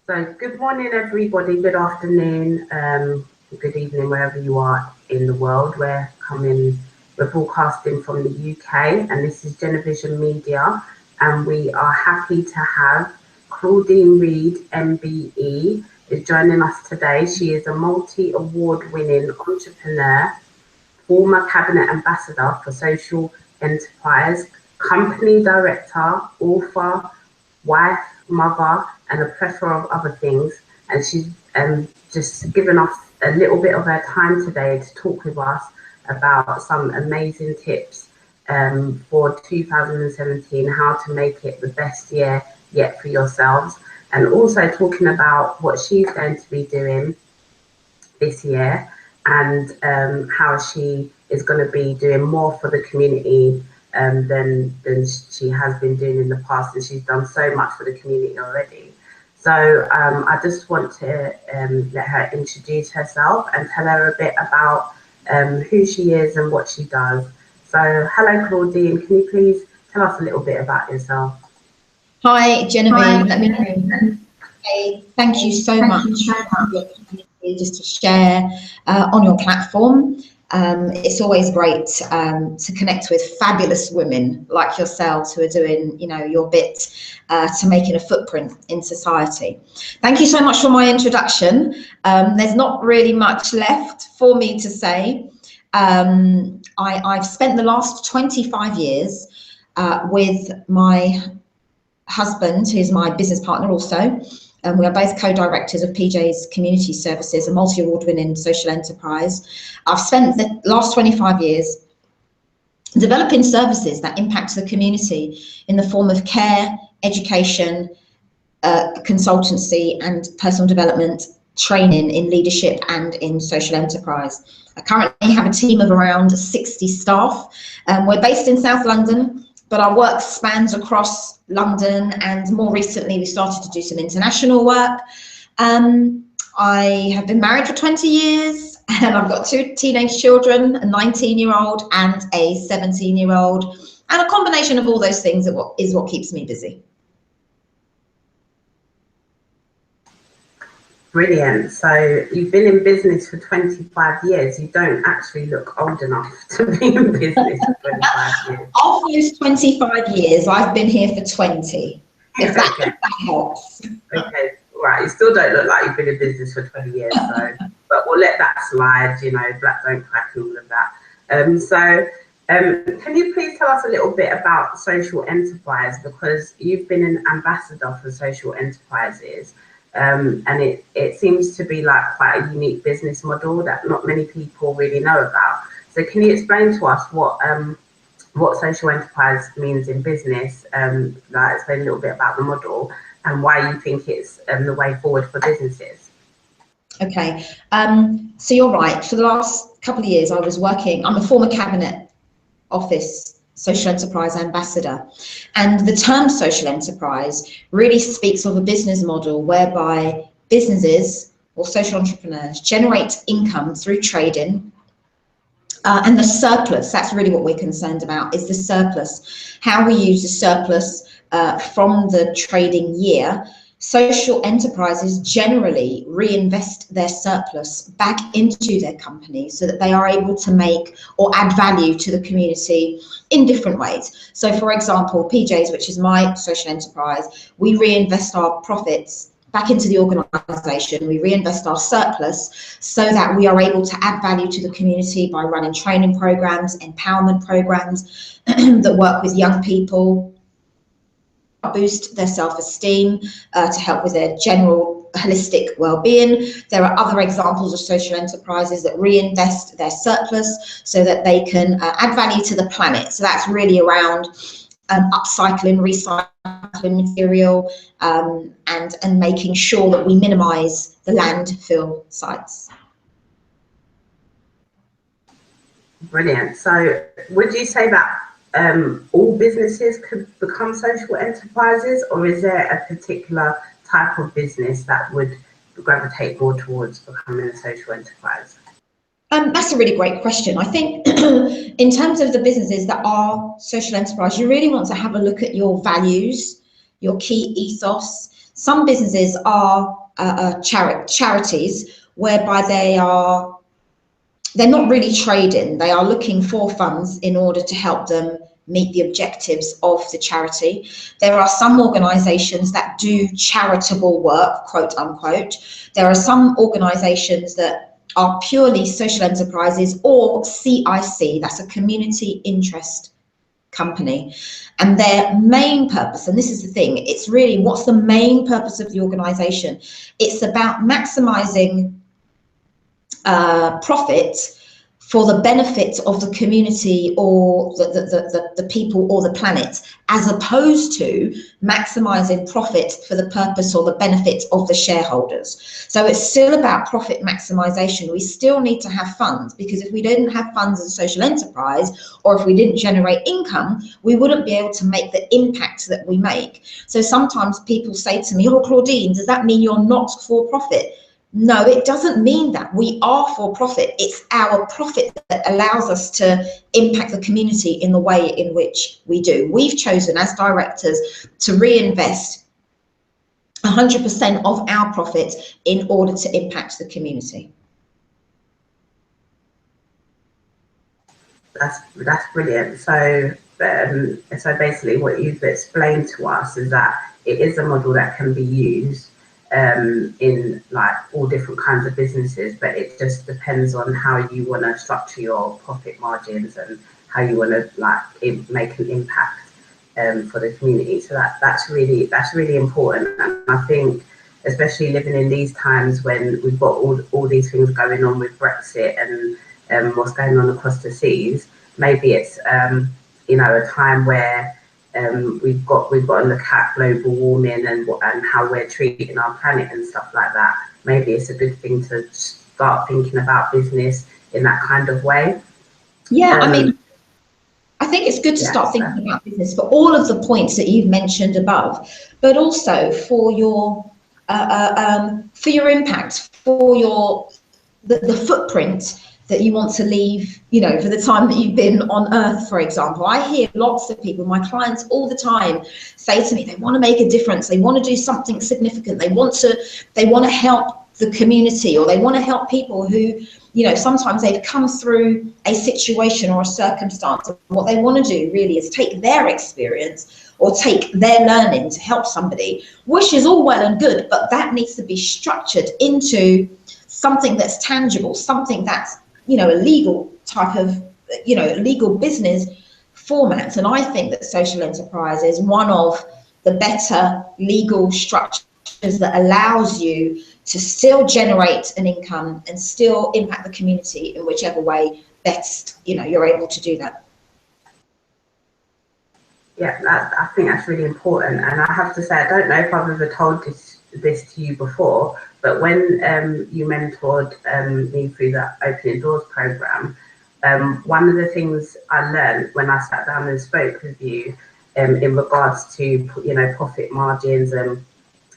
So good morning, everybody. Good afternoon, good evening, wherever you are in the world. We're broadcasting from the UK, and this is Genevision Media, and we are happy to have Claudine Reid MBE is joining us today. She is a multi-award-winning entrepreneur, former cabinet ambassador for social enterprise, company director, author, wife, mother, and a plethora of other things. And she's just given us a little bit of her time today to talk with us about some amazing tips for 2017, how to make it the best year yet for yourselves, and also talking about what she's going to be doing this year, and how she is going to be doing more for the community than she has been doing in the past, and she's done so much for the community already. So I just want to let her introduce herself and tell her a bit about who she is and what she does. So hello, Claudine, can you please tell us a little bit about yourself? Hi, Genevieve. Let me say thank you so much just to share on your platform. It's always great to connect with fabulous women like yourselves who are doing, your bit to making a footprint in society. Thank you so much for my introduction. There's not really much left for me to say. I've spent the last 25 years with my husband, who's my business partner also. We are both co-directors of PJ's Community Services, a multi-award-winning social enterprise. I've spent the last 25 years developing services that impact the community in the form of care, education, consultancy, and personal development training in leadership and in social enterprise. I currently have a team of around 60 staff. We're based in South London, but our work spans across London, and more recently we started to do some international work. I have been married for 20 years, and I've got 2 teenage children, a 19-year-old and a 17-year-old, and a combination of all those things is what keeps me busy. Brilliant. So you've been in business for 25 years. You don't actually look old enough to be in business for 25 years. Of those 25 years, I've been here for 20, if that helps. Okay, right. You still don't look like you've been in business for 20 years, so, but we'll let that slide, black don't crack and all of that. Can you please tell us a little bit about social enterprise, because you've been an ambassador for social enterprises. And it seems to be like quite a unique business model that not many people really know about. So can you explain to us what social enterprise means in business, explain a little bit about the model and why you think it's the way forward for businesses? Okay, so you're right. For the last couple of years I was working, I'm a former cabinet office social enterprise ambassador, and the term social enterprise really speaks of a business model whereby businesses or social entrepreneurs generate income through trading, and the surplus, that's really what we're concerned about, is the surplus, how we use the surplus from the trading year. Social enterprises generally reinvest their surplus back into their companies so that they are able to make or add value to the community in different ways. So for example, PJ's, which is my social enterprise, we reinvest our profits back into the organisation. We reinvest our surplus so that we are able to add value to the community by running training programs, empowerment programs that work with young people, boost their self-esteem, to help with their general holistic well-being. There are other examples of social enterprises that reinvest their surplus so that they can add value to the planet. So that's really around upcycling, recycling material, and making sure that we minimise the landfill sites. Brilliant. So would you say that all businesses could become social enterprises, or is there a particular type of business that would gravitate more towards becoming a social enterprise? That's a really great question. I think in terms of the businesses that are social enterprise, you really want to have a look at your values, your key ethos. Some businesses are charities, whereby they're not really trading. They are looking for funds in order to help them meet the objectives of the charity. There are some organisations that do charitable work, quote unquote. There are some organisations that are purely social enterprises, or CIC, that's a community interest company. And their main purpose, and this is the thing, it's really, what's the main purpose of the organisation? It's about maximising profit for the benefit of the community or the people or the planet, as opposed to maximising profit for the purpose or the benefit of the shareholders. So it's still about profit maximisation. We still need to have funds, because if we didn't have funds as a social enterprise, or if we didn't generate income, we wouldn't be able to make the impact that we make. So sometimes people say to me, oh, Claudine, does that mean you're not for profit? No, it doesn't mean that. We are for profit. It's our profit that allows us to impact the community in the way in which we do. We've chosen as directors to reinvest 100% of our profit in order to impact the community. That's brilliant. So basically what you've explained to us is that it is a model that can be used in like all different kinds of businesses, but it just depends on how you want to structure your profit margins and how you want to make an impact for the community. So that's really important. And I think especially living in these times when we've got all these things going on with Brexit and what's going on across the seas, maybe it's a time where we've got to look at global warming and how we're treating our planet and stuff like that. Maybe it's a good thing to start thinking about business in that kind of way. Yeah, I mean, I think it's good to start thinking about business for all of the points that you've mentioned above, but also for your impact, for the footprint that you want to leave, for the time that you've been on earth, for example. I hear lots of people, my clients all the time, say to me, they want to make a difference, they want to do something significant, they want to help the community, or they want to help people who, sometimes they've come through a situation or a circumstance. What they want to do really is take their experience or take their learning to help somebody, which is all well and good, but that needs to be structured into something that's tangible, something that's, a legal type of, legal business format. And I think that social enterprise is one of the better legal structures that allows you to still generate an income and still impact the community in whichever way best, you're able to do that. Yeah, I think that's really important. And I have to say, I don't know if I've ever told this to you before, but when you mentored me through the Opening Doors program, one of the things I learned when I sat down and spoke with you in regards to profit margins and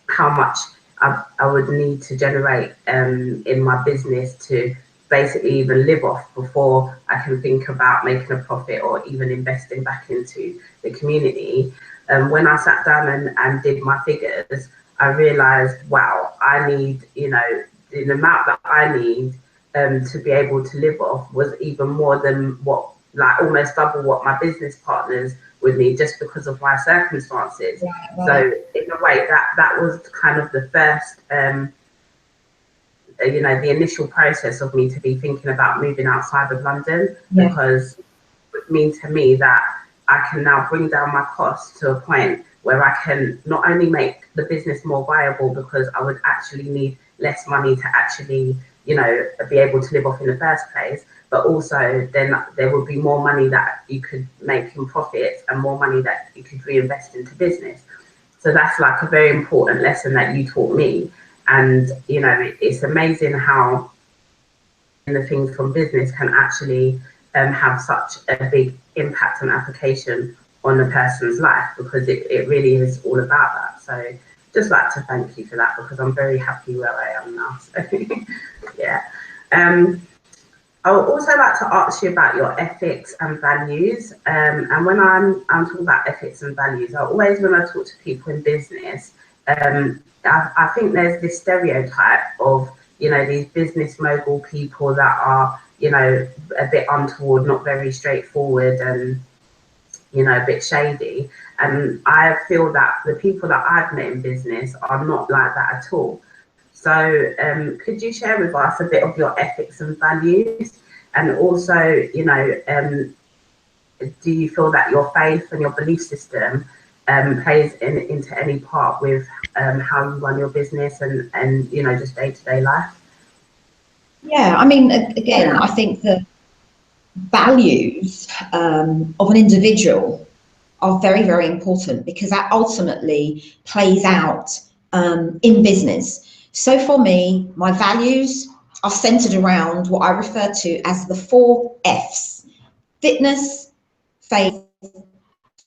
how much I would need to generate in my business to basically even live off before I can think about making a profit or even investing back into the community. When I sat down and did my figures, I realized, wow, I need, the amount that I need to be able to live off was even more than what, almost double what my business partners would need, just because of my circumstances. Right. So in a way, that was kind of the first, the initial process of me to be thinking about moving outside of London, because it would mean to me that I can now bring down my costs to a point where I can not only make the business more viable, because I would actually need less money to actually, be able to live off in the first place, but also then there would be more money that you could make in profits and more money that you could reinvest into business. So that's like a very important lesson that you taught me. And, it's amazing how the things from business can actually have such a big impact and application on a person's life, because it really is all about that. So just like to thank you for that, because I'm very happy where I am now. So yeah. I would also like to ask you about your ethics and values. And when I'm talking about ethics and values, I always, when I talk to people in business, I think there's this stereotype of, you know, these business mogul people that are, you know, a bit untoward, not very straightforward, and, you know, a bit shady. And I feel that the people that I've met in business are not like that at all. So could you share with us a bit of your ethics and values? And also, you know, do you feel that your faith and your belief system plays into any part with how you run your business and you know, just day-to-day life? Yeah, I mean, again, I think the values of an individual are very, very important, because that ultimately plays out in business. So for me, my values are centered around what I refer to as the 4 F's: fitness, faith,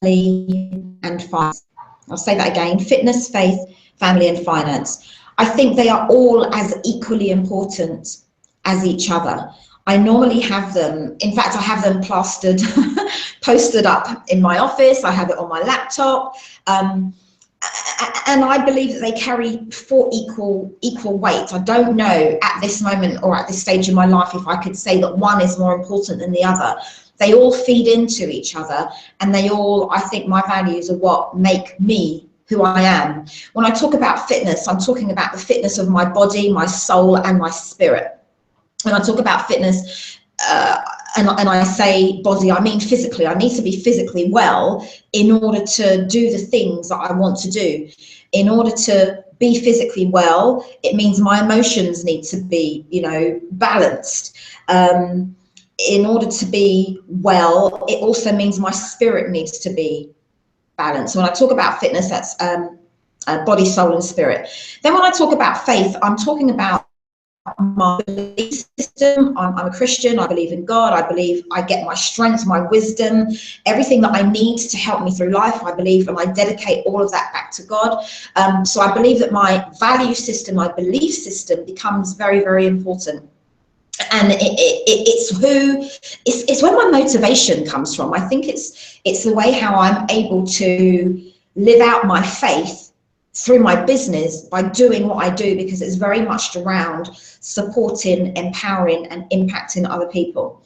family, and finance. I'll say that again: fitness, faith, family, and finance. I think they are all as equally important as each other. I normally have them, in fact, I have them plastered, posted up in my office. I have it on my laptop. And I believe that they carry 4 equal weight. I don't know at this moment or at this stage in my life if I could say that one is more important than the other. They all feed into each other, and they all, I think my values are what make me who I am. When I talk about fitness, I'm talking about the fitness of my body, my soul, and my spirit. When I talk about fitness, and I say body, I mean physically. I need to be physically well in order to do the things that I want to do. In order to be physically well, it means my emotions need to be, you know, balanced. In order to be well, it also means my spirit needs to be balanced. So when I talk about fitness, that's body, soul, and spirit. Then when I talk about faith, I'm talking about my belief system. I'm a Christian. I believe in God. I believe I get my strength, my wisdom, everything that I need to help me through life. I believe, and I dedicate all of that back to God. So I believe that my value system, my belief system becomes very, very important. And it's where my motivation comes from. I think it's the way how I'm able to live out my faith through my business by doing what I do, because it's very much around supporting, empowering, and impacting other people.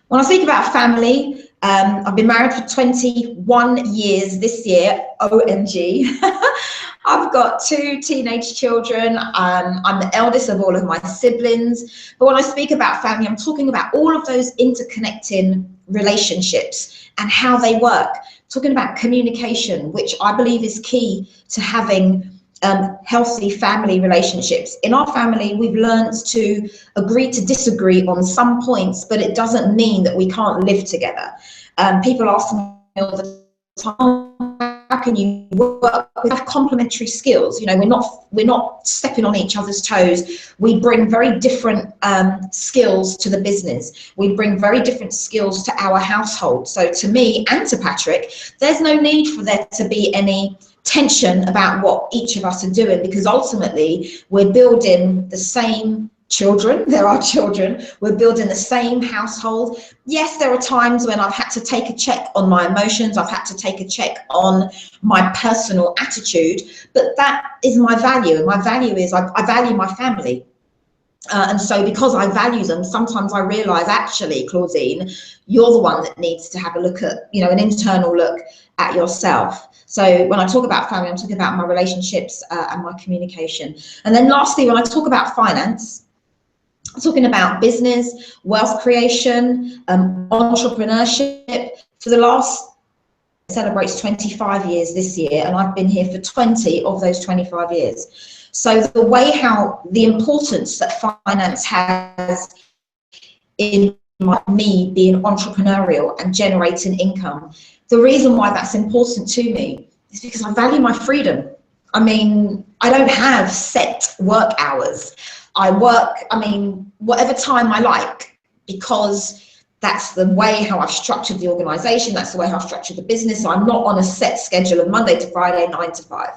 When I speak about family, I've been married for 21 years this year, OMG. I've got 2 teenage children. I'm the eldest of all of my siblings. But when I speak about family, I'm talking about all of those interconnecting relationships and how they work. Talking about communication, which I believe is key to having healthy family relationships. In our family, we've learned to agree to disagree on some points, but it doesn't mean that we can't live together. People ask me all the time, how can you work? We have complementary skills. You know, we're not stepping on each other's toes. We bring very different skills to the business. We bring very different skills to our household. So to me and to Patrick, there's no need for there to be any tension about what each of us are doing, because ultimately we're building the same children. There are children. We're building the same household. Yes, there are times when I've had to take a check on my emotions. I've had to take a check on my personal attitude, but that is my value. And my value is I value my family. And so because I value them, sometimes I realize, actually, Claudine, you're the one that needs to have a look at, you know, an internal look at yourself. So when I talk about family, I'm talking about my relationships and my communication. And then lastly, when I talk about finance, I'm talking about business, wealth creation, entrepreneurship. For the last, celebrates 25 years this year, and I've been here for 20 of those 25 years. So the way how the importance that finance has in me being entrepreneurial and generating income, the reason why that's important to me is because I value my freedom. I mean, I don't have set work hours. I work, I mean, whatever time I like, because that's the way how I've structured the organization. That's the way how I've structured the business. So I'm not on a set schedule of Monday to Friday, 9 to 5.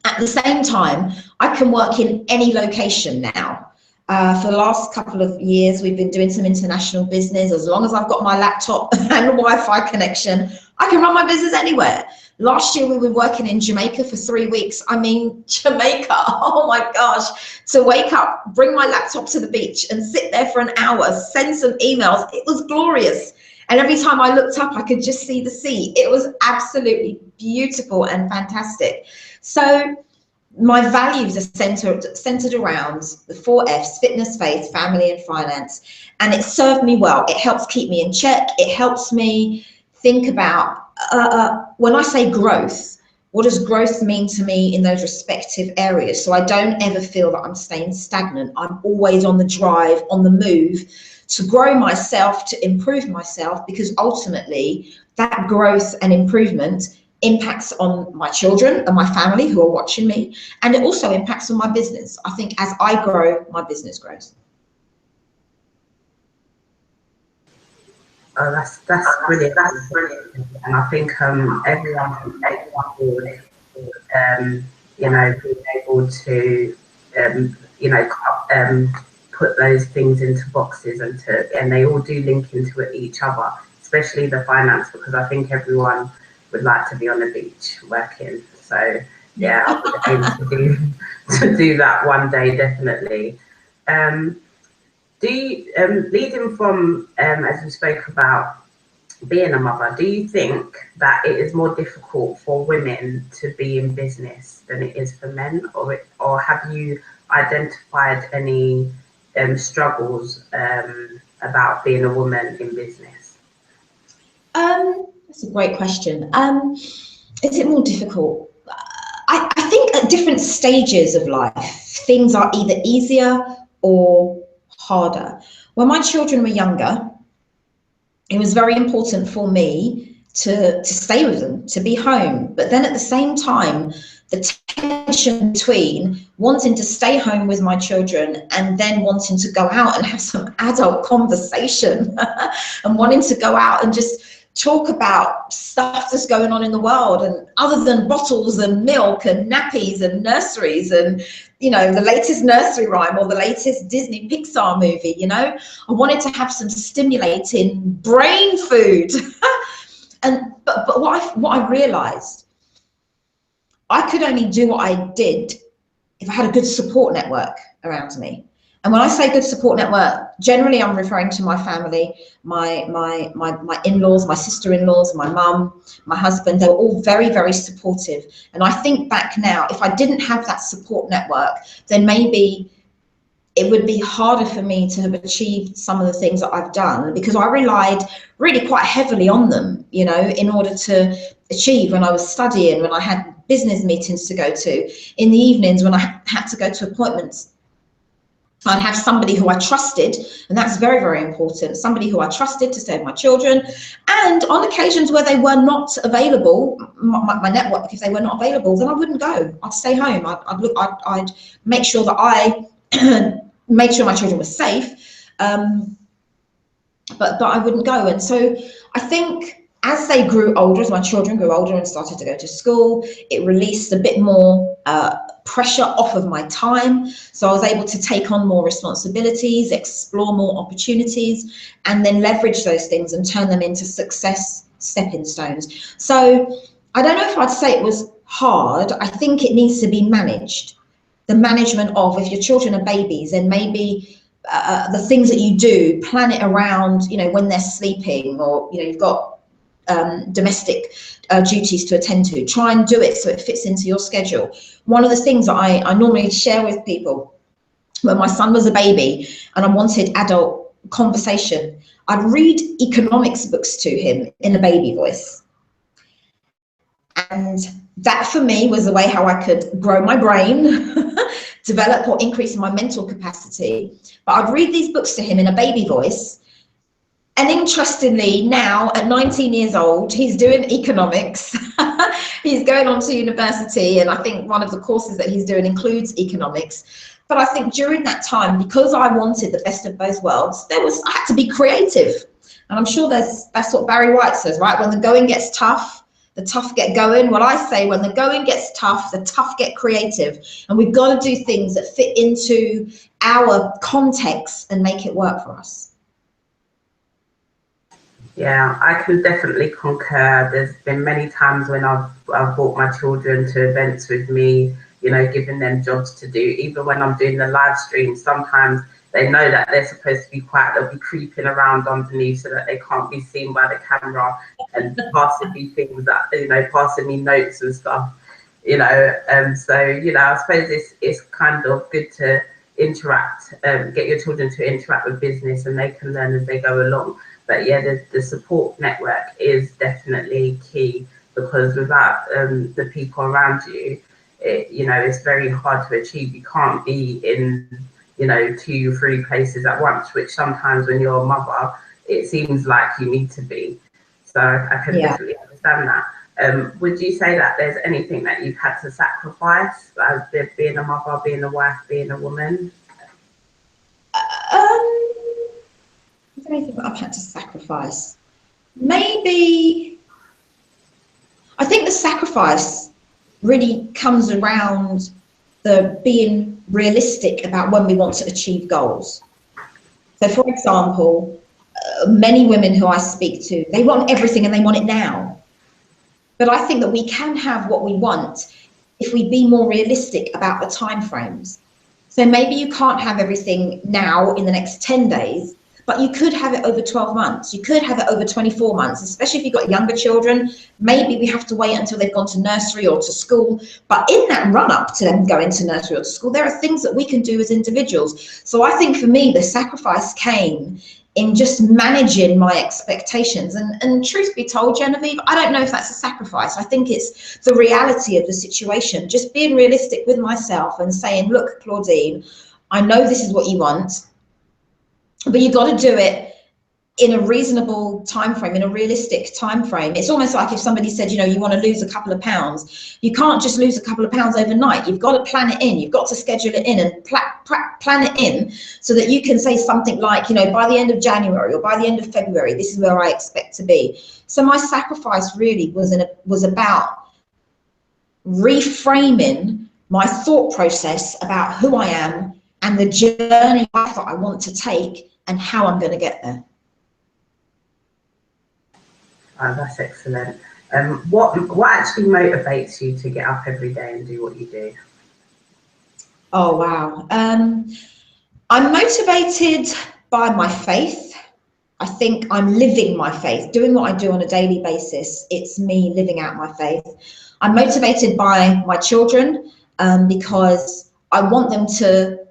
At the same time, I can work in any location now. For the last couple of years, we've been doing some international business. As long as I've got my laptop and Wi-Fi connection, I can run my business anywhere. Last year, we were working in Jamaica for 3 weeks. I mean, Jamaica, oh my gosh, to wake up, bring my laptop to the beach and sit there for an hour, send some emails. It was glorious. And every time I looked up, I could just see the sea. It was absolutely beautiful and fantastic. So my values are centered around the 4 F's: fitness, faith, family, and finance. And it served me well. It helps keep me in check. It helps me think about, when I say growth, what does growth mean to me in those respective areas? So I don't ever feel that I'm staying stagnant. I'm always on the drive, on the move to grow myself, to improve myself, because ultimately that growth and improvement impacts on my children and my family who are watching me, and it also impacts on my business. I think as I grow, my business grows. Oh, that's brilliant. That's brilliant. And I think everyone would, you know, being able to, you know, put those things into boxes, and they all do link into each other, especially the finance, because I think everyone would like to be on the beach working. So yeah, I would aim to do that one day, definitely. Do you, leading from, as you spoke about being a mother, do you think that it is more difficult for women to be in business than it is for men, or have you identified any struggles about being a woman in business? That's a great question. Is it more difficult? I think at different stages of life, things are either easier or harder. When my children were younger, it was very important for me to stay with them, to be home. But then at the same time, the tension between wanting to stay home with my children and then wanting to go out and have some adult conversation and wanting to go out and just talk about stuff that's going on in the world, and other than bottles and milk and nappies and nurseries and, you know, the latest nursery rhyme or the latest Disney Pixar movie, you know, I wanted to have some stimulating brain food. But what I realized, I could only do what I did if I had a good support network around me. And when I say good support network, generally I'm referring to my family, my in-laws, my sister-in-laws, my mum, my husband. They were all very, very supportive. And I think back now, if I didn't have that support network, then maybe it would be harder for me to have achieved some of the things that I've done, because I relied really quite heavily on them, you know, in order to achieve. When I was studying, when I had business meetings to go to, in the evenings when I had to go to appointments, I'd have somebody who I trusted, and that's very, very important, somebody who I trusted to stay with my children. And on occasions where they were not available, my network, if they were not available, then I wouldn't go. I'd stay home. I'd make sure that I made sure my children were safe, but I wouldn't go. And so I think as they grew older, as my children grew older and started to go to school, it released a bit more pressure off of my time. So I was able to take on more responsibilities, explore more opportunities, and then leverage those things and turn them into success stepping stones. So I don't know if I'd say it was hard. I think it needs to be managed. The management of, if your children are babies, then maybe the things that you do, plan it around, you know, when they're sleeping, or, you know, you've got domestic duties to attend to. Try and do it so it fits into your schedule. One of the things that I normally share with people, when my son was a baby and I wanted adult conversation, I'd read economics books to him in a baby voice. And that for me was the way how I could grow my brain, develop or increase my mental capacity. But I'd read these books to him in a baby voice. And interestingly, now at 19 years old, he's doing economics. He's going on to university, and I think one of the courses that he's doing includes economics. But I think during that time, because I wanted the best of both worlds, I had to be creative. And I'm sure that's what Barry White says, right? When the going gets tough, the tough get going. Well, I say when the going gets tough, the tough get creative, and we've got to do things that fit into our context and make it work for us. Yeah, I can definitely concur. There's been many times when I've brought my children to events with me, you know, giving them jobs to do. Even when I'm doing the live stream, sometimes they know that they're supposed to be quiet. They'll be creeping around underneath so that they can't be seen by the camera and passing me things that, you know, passing me notes and stuff, you know. So, you know, I suppose it's kind of good to interact, get your children to interact with business, and they can learn as they go along. But yeah, the support network is definitely key, because without the people around you, you know, it's very hard to achieve. You can't be in, you know, 2 or 3 places at once, which sometimes when you're a mother, it seems like you need to be. So I can definitely understand that. Would you say that there's anything that you've had to sacrifice as being a mother, being a wife, being a woman? Is there anything that I've had to sacrifice? Maybe, I think the sacrifice really comes around the being realistic about when we want to achieve goals. So for example, many women who I speak to, they want everything and they want it now. But I think that we can have what we want if we be more realistic about the timeframes. So maybe you can't have everything now in the next 10 days, but you could have it over 12 months. You could have it over 24 months, especially if you've got younger children. Maybe we have to wait until they've gone to nursery or to school. But in that run up to them going to nursery or to school, there are things that we can do as individuals. So I think for me, the sacrifice came in just managing my expectations. And truth be told, Genevieve, I don't know if that's a sacrifice. I think it's the reality of the situation, just being realistic with myself and saying, look, Claudine, I know this is what you want, but you got to do it in a reasonable time frame, in a realistic time frame. It's almost like if somebody said, you know, you want to lose a couple of pounds, you can't just lose a couple of pounds overnight. You've got to plan it in. You've got to schedule it in and plan it in so that you can say something like, you know, by the end of January or by the end of February, this is where I expect to be. So my sacrifice really was about reframing my thought process about who I am and the journey that I want to take and how I'm going to get there. Oh, that's excellent. What actually motivates you to get up every day and do what you do? Oh, wow. I'm motivated by my faith. I think I'm living my faith, doing what I do on a daily basis. It's me living out my faith. I'm motivated by my children because I want them to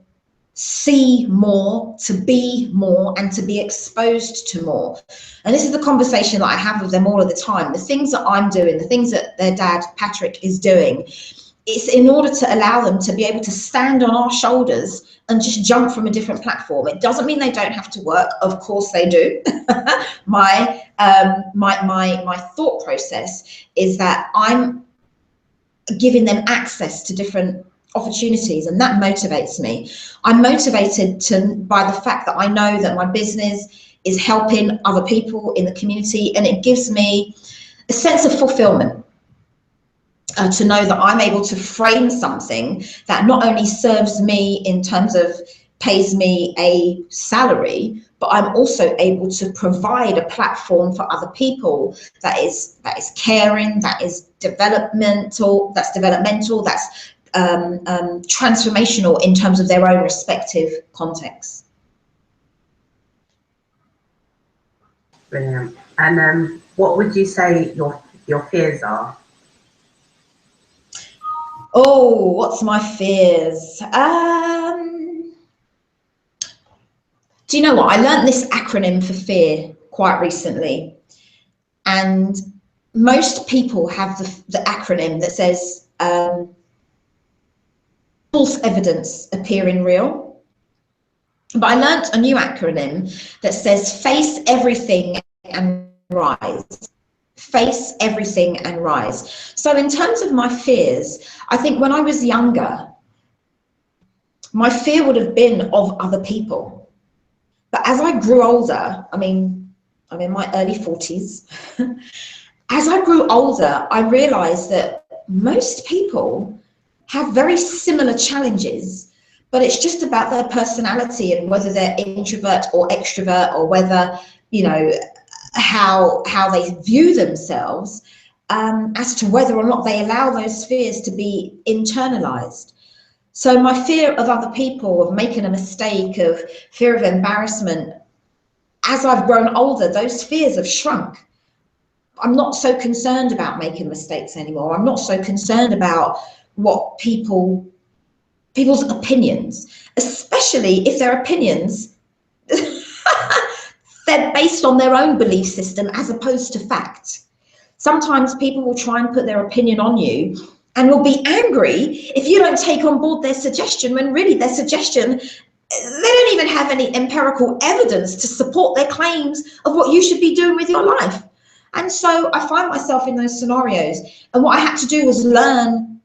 see more, to be more, and to be exposed to more. And this is the conversation that I have with them all of the time. The things that I'm doing, the things that their dad, Patrick, is doing, it's in order to allow them to be able to stand on our shoulders and just jump from a different platform. It doesn't mean they don't have to work. Of course they do. My thought process is that I'm giving them access to different opportunities, and that motivates me. I'm motivated by the fact that I know that my business is helping other people in the community, and it gives me a sense of fulfillment to know that I'm able to frame something that not only serves me in terms of pays me a salary, but I'm also able to provide a platform for other people that is caring, that is developmental, that's transformational in terms of their own respective contexts. Brilliant. And what would you say your fears are? Oh, what's my fears? Do you know what? I learned this acronym for fear quite recently, and most people have the acronym that says false evidence appearing real. But I learnt a new acronym that says face everything and rise. Face everything and rise. So in terms of my fears, I think when I was younger, my fear would have been of other people. But as I grew older, I'm in my early 40s, as I grew older, I realized that most people have very similar challenges, but it's just about their personality and whether they're introvert or extrovert, or whether, you know, how they view themselves, as to whether or not they allow those fears to be internalized. So my fear of other people, of making a mistake, of fear of embarrassment, as I've grown older, those fears have shrunk. I'm not so concerned about making mistakes anymore. I'm not so concerned about what people's opinions, especially if their opinions they're based on their own belief system as opposed to fact. Sometimes people will try and put their opinion on you and will be angry if you don't take on board their suggestion, when really their suggestion, they don't even have any empirical evidence to support their claims of what you should be doing with your life. And so I find myself in those scenarios, and what I had to do was learn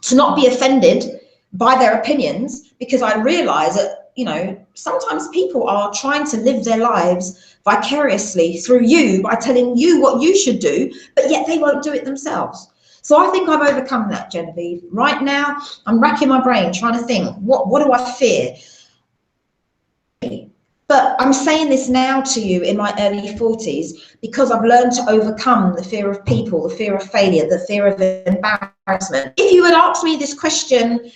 to not be offended by their opinions, because I realized that, you know, sometimes people are trying to live their lives vicariously through you by telling you what you should do, but yet they won't do it themselves. So I think I've overcome that, Genevieve. Right now, I'm racking my brain trying to think, what do I fear? But I'm saying this now to you in my early 40s because I've learned to overcome the fear of people, the fear of failure, the fear of embarrassment. If you had asked me this question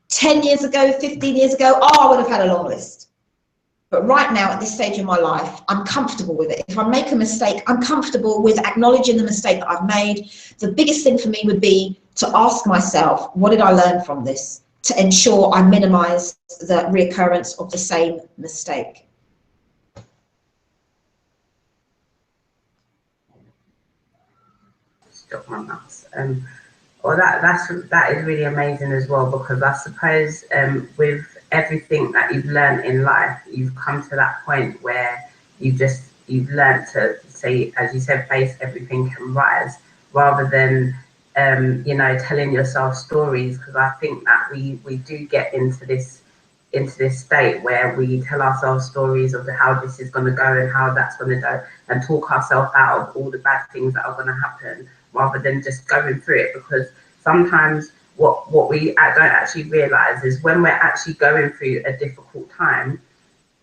10 years ago, 15 years ago, I would have had a long list. But right now, at this stage in my life, I'm comfortable with it. If I make a mistake, I'm comfortable with acknowledging the mistake that I've made. The biggest thing for me would be to ask myself, what did I learn from this, to ensure I minimize the reoccurrence of the same mistake. Stop my mouse. Well, that is really amazing as well, because I suppose with everything that you've learned in life, you've come to that point where you've learned to say, as you said, face everything and rise, rather than you know, telling yourself stories. Because I think that we do get into this state where we tell ourselves stories of how this is going to go and how that's going to go, and talk ourselves out of all the bad things that are going to happen, rather than just going through it. Because sometimes what we don't actually realize is when we're actually going through a difficult time,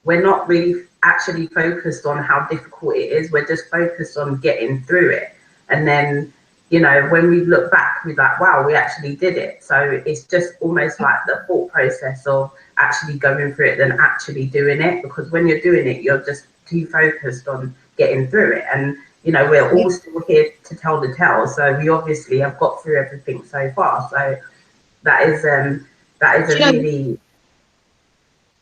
we're not really actually focused on how difficult it is. We're just focused on getting through it. And then, you know, when we look back, we're like, wow, we actually did it. So it's just almost like the thought process of actually going through it than actually doing it. Because when you're doing it, you're just too focused on getting through it. And you know, we're all still here to tell the tale, so we obviously have got through everything so far. So that is a really,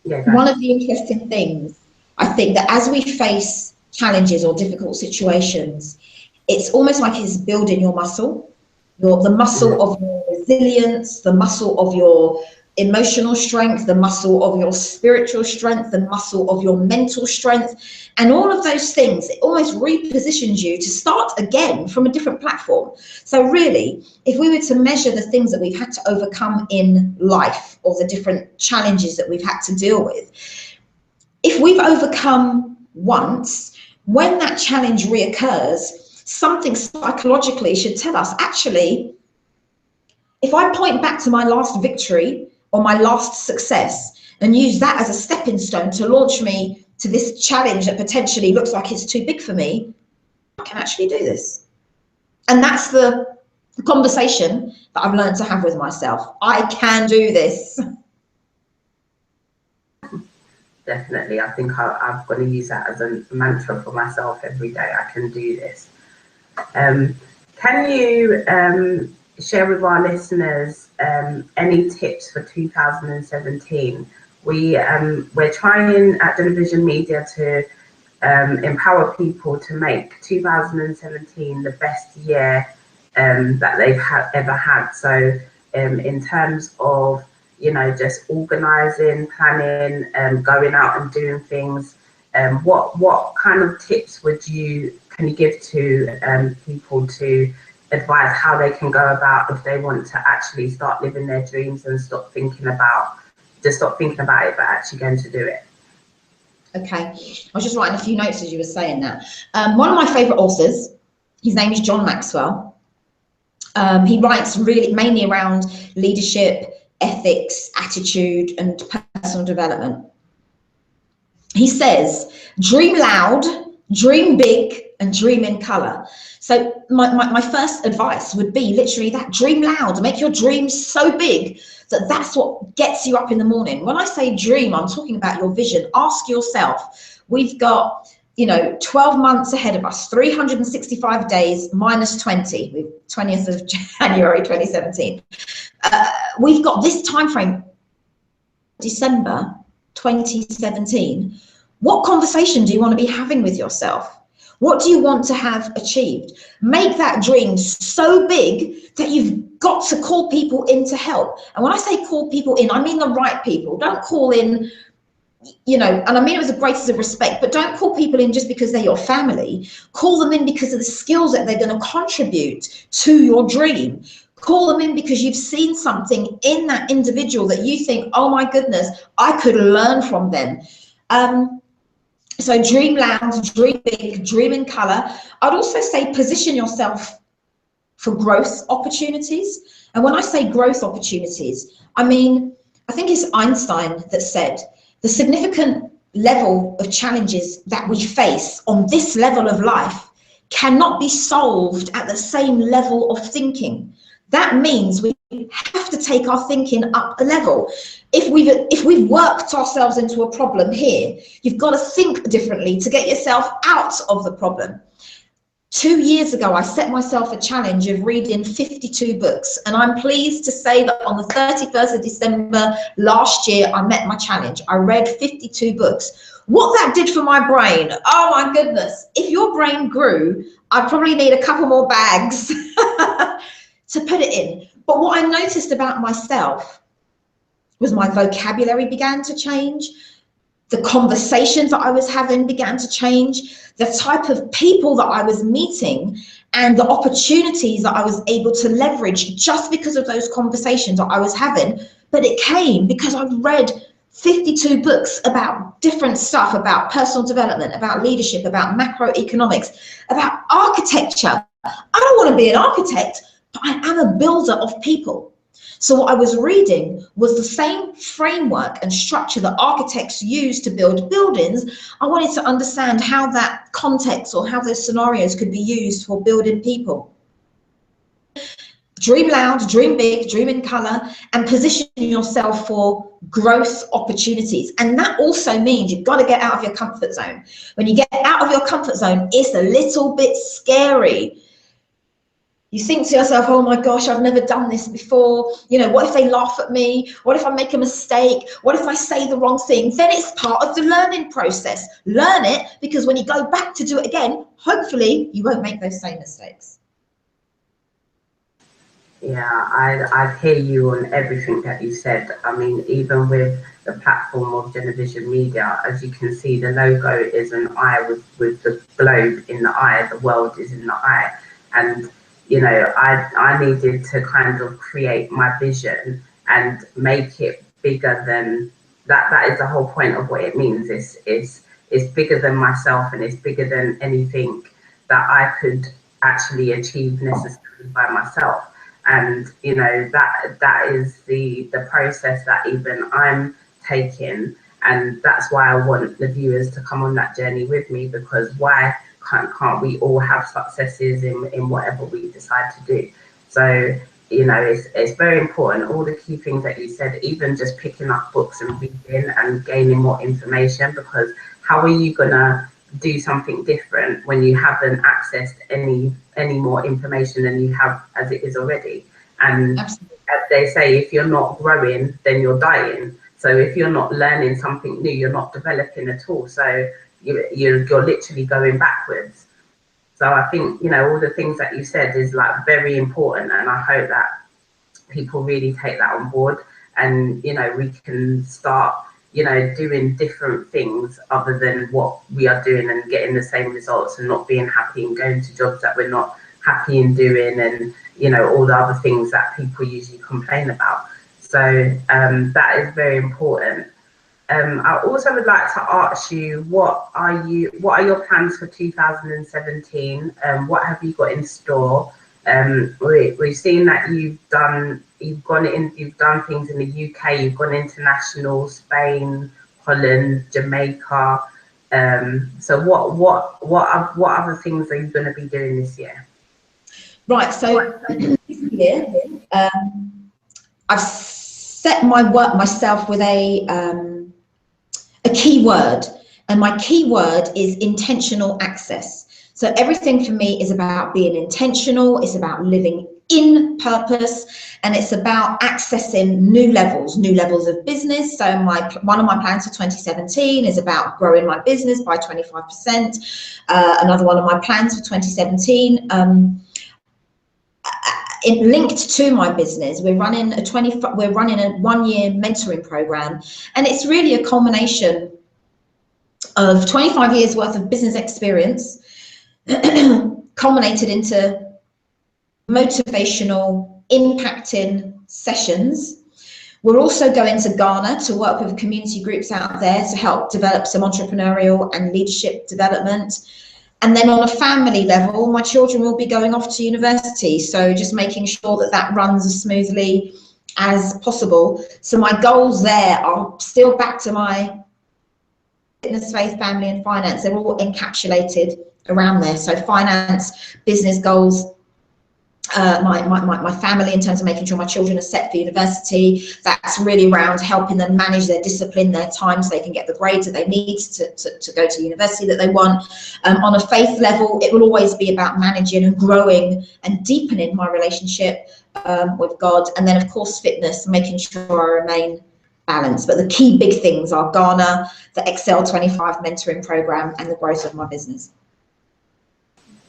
yeah. One of the interesting things, I think, that as we face challenges or difficult situations, it's almost like it's building your muscle, the muscle of your resilience, the muscle of your emotional strength, the muscle of your spiritual strength, the muscle of your mental strength, and all of those things. It almost repositions you to start again from a different platform. So really, if we were to measure the things that we've had to overcome in life, or the different challenges that we've had to deal with, if we've overcome once, when that challenge reoccurs, something psychologically should tell us, actually, if I point back to my last victory or my last success and use that as a stepping stone to launch me to this challenge that potentially looks like it's too big for me, I can actually do this. And that's the conversation that I've learned to have with myself. I can do this. Definitely. I think I'm going to use that as a mantra for myself every day. I can do this. Can you share with our listeners any tips for 2017? We're trying at Genevision Media to empower people to make 2017 the best year that they've ever had. So in terms of, you know, just organizing, planning, going out and doing things, what kind of tips can you give to people to advise how they can go about if they want to actually start living their dreams and stop thinking about it, but actually going to do it? Okay, I was just writing a few notes as you were saying that. One of my favorite authors His name is John Maxwell. He writes really mainly around leadership, ethics, attitude, and personal development. He says, dream loud, dream big, and dream in color. So my first advice would be literally that: dream loud, make your dreams so big that that's what gets you up in the morning. When I say dream, I'm talking about your vision. Ask yourself, we've got, 12 months ahead of us, 365 days minus 20, 20th of January 2017. We've got this time frame, December 2017. What conversation do you want to be having with yourself? What do you want to have achieved? Make that dream so big that you've got to call people in to help. And when I say call people in, I mean the right people. Don't call in, and I mean it with the greatest of respect, but don't call people in just because they're your family. Call them in because of the skills that they're going to contribute to your dream. Call them in because you've seen something in that individual that you think, oh my goodness, I could learn from them. So dream loud, dream big, dream in color. I'd also say position yourself for growth opportunities. And when I say growth opportunities, I think it's Einstein that said, the significant level of challenges that we face on this level of life cannot be solved at the same level of thinking. That means we have to take our thinking up a level. If we've worked ourselves into a problem here, you've got to think differently to get yourself out of the problem. 2 years ago, I set myself a challenge of reading 52 books, and I'm pleased to say that on the 31st of December last year, I met my challenge. I read 52 books. What that did for my brain, oh my goodness. If your brain grew, I'd probably need a couple more bags to put it in. But what I noticed about myself was my vocabulary began to change. The conversations that I was having began to change. The type of people that I was meeting and the opportunities that I was able to leverage just because of those conversations that I was having. But it came because I read 52 books about different stuff, about personal development, about leadership, about macroeconomics, about architecture. I don't want to be an architect, but I am a builder of people. So what I was reading was the same framework and structure that architects use to build buildings. I wanted to understand how that context or how those scenarios could be used for building people. Dream loud, dream big, dream in color, and position yourself for growth opportunities. And that also means you've got to get out of your comfort zone. When you get out of your comfort zone, it's a little bit scary. You think to yourself, oh my gosh, I've never done this before. What if they laugh at me? What if I make a mistake? What if I say the wrong thing? Then it's part of the learning process. Learn it, because when you go back to do it again, hopefully you won't make those same mistakes. Yeah, I hear you on everything that you said. Even with the platform of Genevision Media, as you can see, the logo is an eye with the globe in the eye. The world is in the eye. And I needed to kind of create my vision and make it bigger than that. That is the whole point of what it means. It's bigger than myself, and it's bigger than anything that I could actually achieve necessarily by myself. And that is the process that even I'm taking, and that's why I want the viewers to come on that journey with me, because why can't we all have successes in whatever we decide to do? So it's very important, all the key things that you said, even just picking up books and reading and gaining more information, because how are you gonna do something different when you haven't accessed any more information than you have as it is already? And Absolutely. As they say, if you're not growing, then you're dying. So if you're not learning something new, you're not developing at all. So you're literally going backwards. So I think all the things that you said is like very important, and I hope that people really take that on board, and we can start doing different things other than what we are doing and getting the same results, and not being happy and going to jobs that we're not happy in doing, and all the other things that people usually complain about. So that is very important. I also would like to ask you, what are your plans for 2017? What have you got in store? We've seen that you've done things in the UK, you've gone international, Spain, Holland, Jamaica. So what other things are you going to be doing this year? Right, so this year, I've set myself with a keyword, and my keyword is intentional access. So everything for me is about being intentional, it's about living in purpose, and it's about accessing new levels of business. So one of my plans for 2017 is about growing my business by 25%. Another one of my plans for 2017, linked to my business, we're running a 1-year mentoring program, and it's really a culmination of 25 years worth of business experience culminated into motivational, impacting sessions. We're also going to Ghana to work with community groups out there to help develop some entrepreneurial and leadership development. And then on a family level, my children will be going off to university, so just making sure that that runs as smoothly as possible. So my goals there are still back to my fitness, faith, family and finance. They're all encapsulated around there. So finance, business goals, my family in terms of making sure my children are set for university. That's really around helping them manage their discipline, their time, so they can get the grades that they need to go to university that they want. On a faith level, it will always be about managing and growing and deepening my relationship with God. And then of course fitness, making sure I remain balanced. But the key big things are Ghana, the Excel 25 mentoring program, and the growth of my business.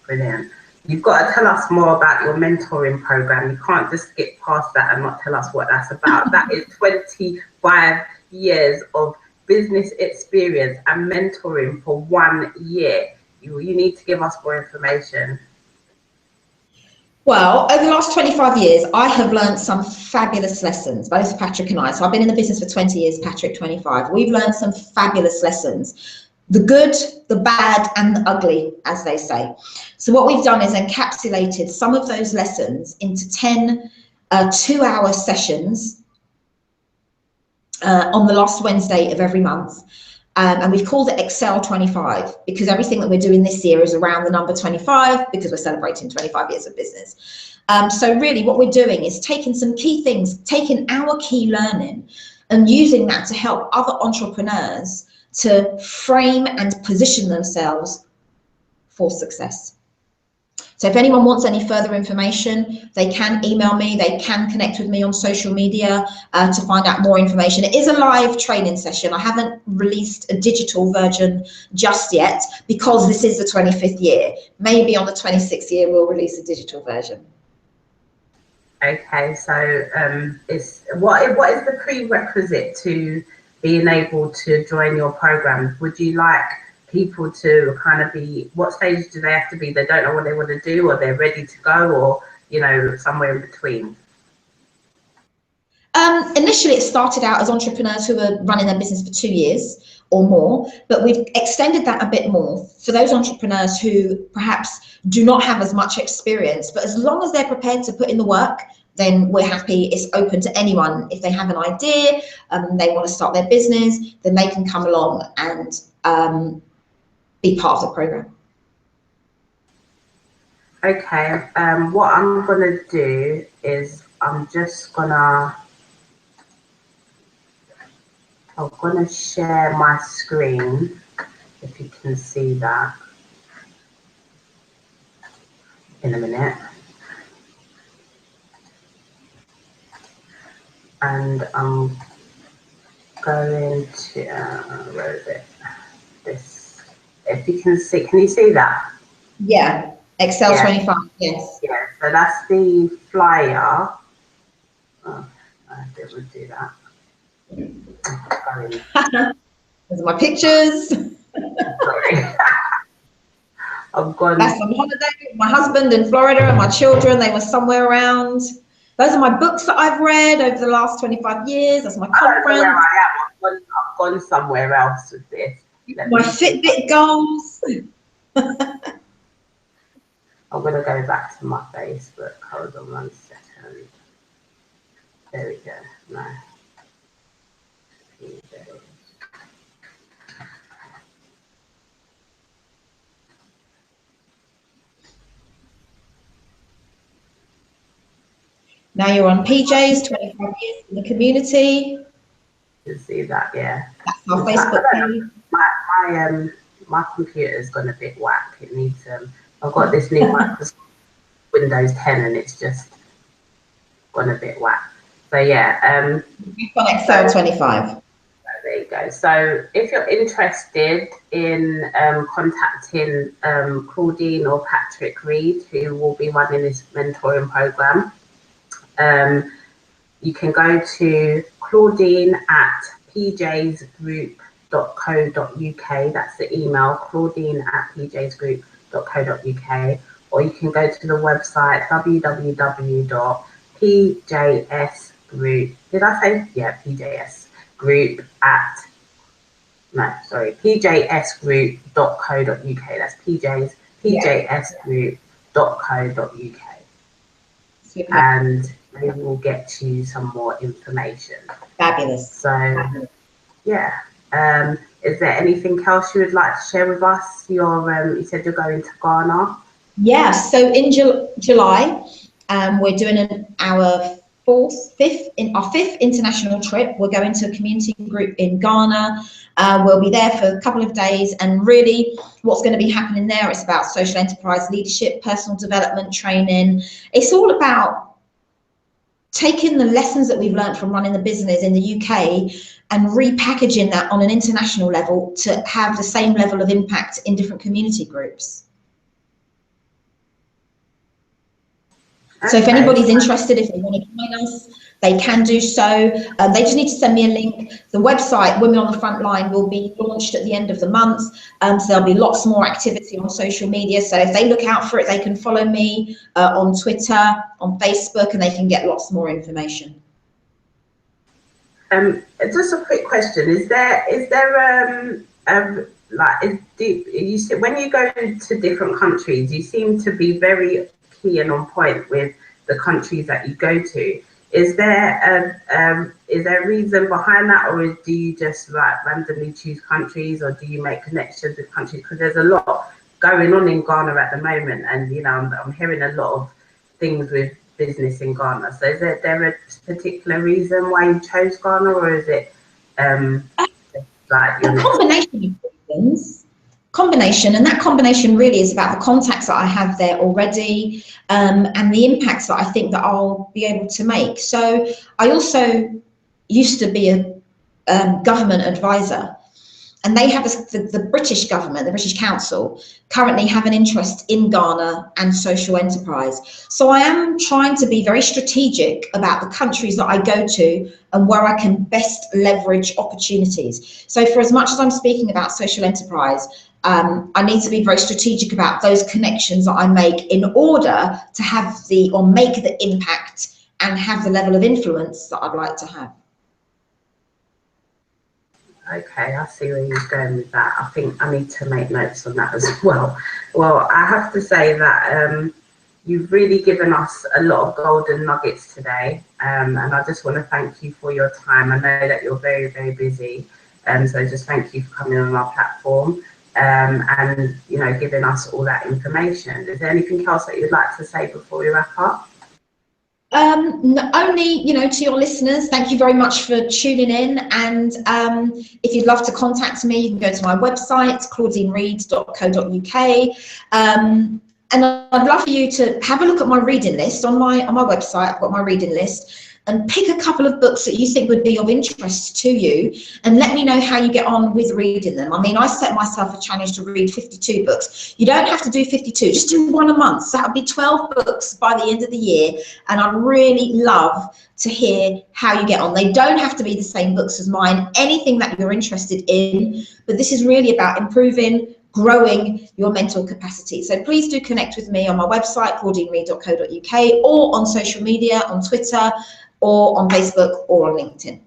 Brilliant. You've got to tell us more about your mentoring program. You can't just skip past that and not tell us what that's about. That is 25 years of business experience and mentoring for 1 year. You need to give us more information. Well, over the last 25 years, I have learned some fabulous lessons, both Patrick and I. So I've been in the business for 20 years, Patrick 25. We've learned some fabulous lessons. The good, the bad, and the ugly, as they say. So what we've done is encapsulated some of those lessons into 10 2-hour sessions on the last Wednesday of every month. And we've called it Excel 25 because everything that we're doing this year is around the number 25 because we're celebrating 25 years of business. So really what we're doing is taking some key things, taking our key learning and using that to help other entrepreneurs to frame and position themselves for success. So if anyone wants any further information, they can email me, they can connect with me on social media to find out more information. It is a live training session. I haven't released a digital version just yet because this is the 25th year. Maybe on the 26th year, we'll release a digital version. Okay, so what is the prerequisite to being able to join your program? Would you like people to kind of be, what stage do they have to be? They don't know what they want to do, or they're ready to go, or, you know, somewhere in between? Initially, it started out as entrepreneurs who were running their business for 2 years or more, but we've extended that a bit more for those entrepreneurs who perhaps do not have as much experience, but as long as they're prepared to put in the work, then we're happy. It's open to anyone. If they have an idea, they want to start their business, then they can come along and be part of the program. Okay, what I'm gonna do is I'm gonna share my screen, if you can see that, in a minute. And I'm going to, where is it? This, if you can see, can you see that? Yeah, Excel 25, yes. Yeah, so that's the flyer. Oh, I didn't do that. Those are my pictures. Sorry. I've gone. That's on holiday with my husband in Florida and my children. They were somewhere around. Those are my books that I've read over the last 25 years. That's my conference. Where I am. I've gone somewhere else with this. My Fitbit goals. I'm gonna go back to my Facebook. Hold on 1 second. There we go. No. Now you're on PJ's 25 years in the community. You can see that, yeah. That's our Facebook page. My computer's gone a bit whack. It needs I've got this new Microsoft Windows 10 and it's just gone a bit whack. So yeah, You've got Excel 25. There you go. So if you're interested in contacting Claudine or Patrick Reid, who will be running this mentoring program, you can go to claudine@pjsgroup.co.uk. That's the email, claudine@pjsgroup.co.uk, or you can go to the website www.pjsgroup. Did I say? Yeah, PJS Group pjsgroup.co.uk. That's pjsgroup.co.uk. And they will get you some more information. Fabulous. So, yeah. Is there anything else you would like to share with us? You said you're going to Ghana. Yeah. So in July, we're doing our fifth international trip. We're going to a community group in Ghana. We'll be there for a couple of days, and really what's going to be happening there is about social enterprise leadership, personal development training. It's all about taking the lessons that we've learned from running the business in the UK and repackaging that on an international level to have the same level of impact in different community groups. So if anybody's interested, if they want to join us, they can do so. They just need to send me a link. The website, Women on the Front Line, will be launched at the end of the month. So there'll be lots more activity on social media. So if they look out for it, they can follow me on Twitter, on Facebook, and they can get lots more information. Just a quick question: you see, when you go to different countries, you seem to be very key and on point with the countries that you go to. Is there a reason behind that, or do you just like randomly choose countries, or do you make connections with countries? Because there's a lot going on in Ghana at the moment, and I'm hearing a lot of things with business in Ghana. So is there a particular reason why you chose Ghana, or is it like a combination of reasons? And that combination really is about the contacts that I have there already, and the impacts that I think that I'll be able to make. So I also used to be a government advisor, and they have the British government, the British Council, currently have an interest in Ghana and social enterprise. So I am trying to be very strategic about the countries that I go to and where I can best leverage opportunities. So for as much as I'm speaking about social enterprise, I need to be very strategic about those connections that I make in order to have make the impact and have the level of influence that I'd like to have. Okay, I see where you're going with that. I think I need to make notes on that as well. Well, I have to say that you've really given us a lot of golden nuggets today, and I just want to thank you for your time. I know that you're very, very busy, so just thank you for coming on our platform and giving us all that information. Is there anything else that you'd like to say before we wrap up? Only, to your listeners, thank you very much for tuning in. And if you'd love to contact me, you can go to my website, claudinereid.co.uk. And I'd love for you to have a look at my reading list on my website. I've got my reading list, and pick a couple of books that you think would be of interest to you, and let me know how you get on with reading them. I mean, I set myself a challenge to read 52 books. You don't have to do 52, just do one a month. So that would be 12 books by the end of the year, and I'd really love to hear how you get on. They don't have to be the same books as mine, anything that you're interested in, but this is really about improving, growing your mental capacity. So please do connect with me on my website, claudinereid.co.uk, or on social media, on Twitter, or on Facebook, or on LinkedIn.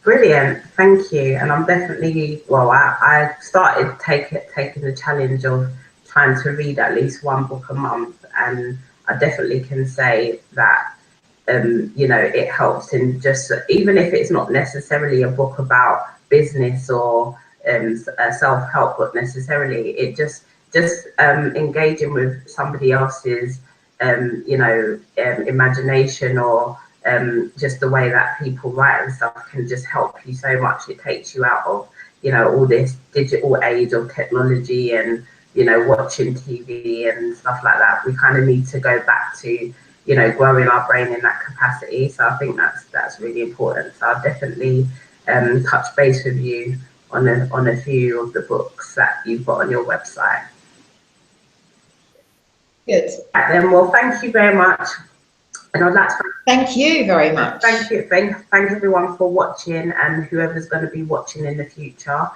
Brilliant, thank you. And I'm definitely, well, I started taking the challenge of trying to read at least one book a month, and I definitely can say that you know, it helps in just, even if it's not necessarily a book about business or self-help book necessarily, it just engaging with somebody else's you know, imagination, or just the way that people write and stuff can just help you so much. It takes you out of, you know, all this digital age of technology and, you know, watching TV and stuff like that. We kind of need to go back to, you know, growing our brain in that capacity. So I think that's really important. So I'll definitely touch base with you on a few of the books that you've got on your website. Good. Right, then, well, thank you very much. And I'd like to thank you very much. Thank you. Thank everyone for watching, and whoever's going to be watching in the future.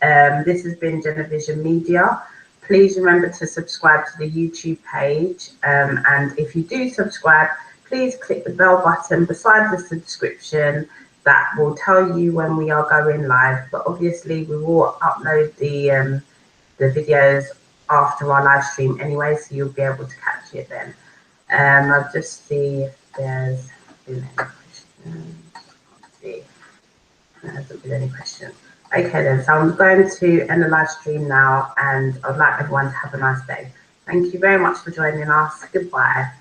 This has been Genevision Media. Please remember to subscribe to the YouTube page. And if you do subscribe, please click the bell button beside the subscription. That will tell you when we are going live. But obviously, we will upload the videos after our live stream anyway, so you'll be able to catch it then. I'll just see if there's been any questions. Let's see. There hasn't been any questions. Okay then, so I'm going to end the live stream now, and I'd like everyone to have a nice day. Thank you very much for joining us. Goodbye.